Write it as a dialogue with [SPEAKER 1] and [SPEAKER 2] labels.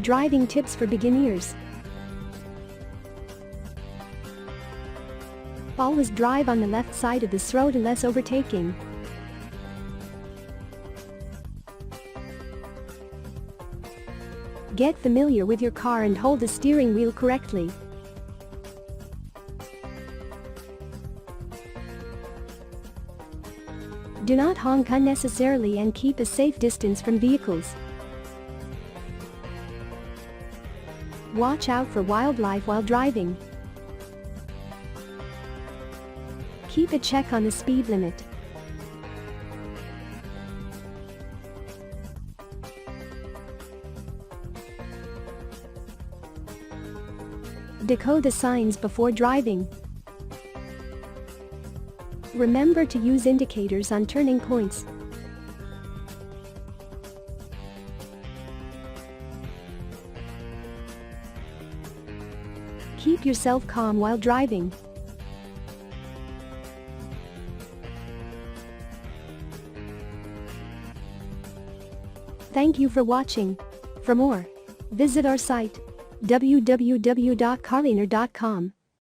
[SPEAKER 1] Driving tips for beginners. Always drive on the left side of this road unless overtaking. Get familiar with your car and hold the steering wheel correctly. Do not honk unnecessarily and keep a safe distance from vehicles. Watch out for wildlife while driving. Keep a check on the speed limit. Decode the signs before driving. Remember to use indicators on turning points. Keep yourself calm while driving. Thank you for watching. For more, visit our site www.carleaner.com.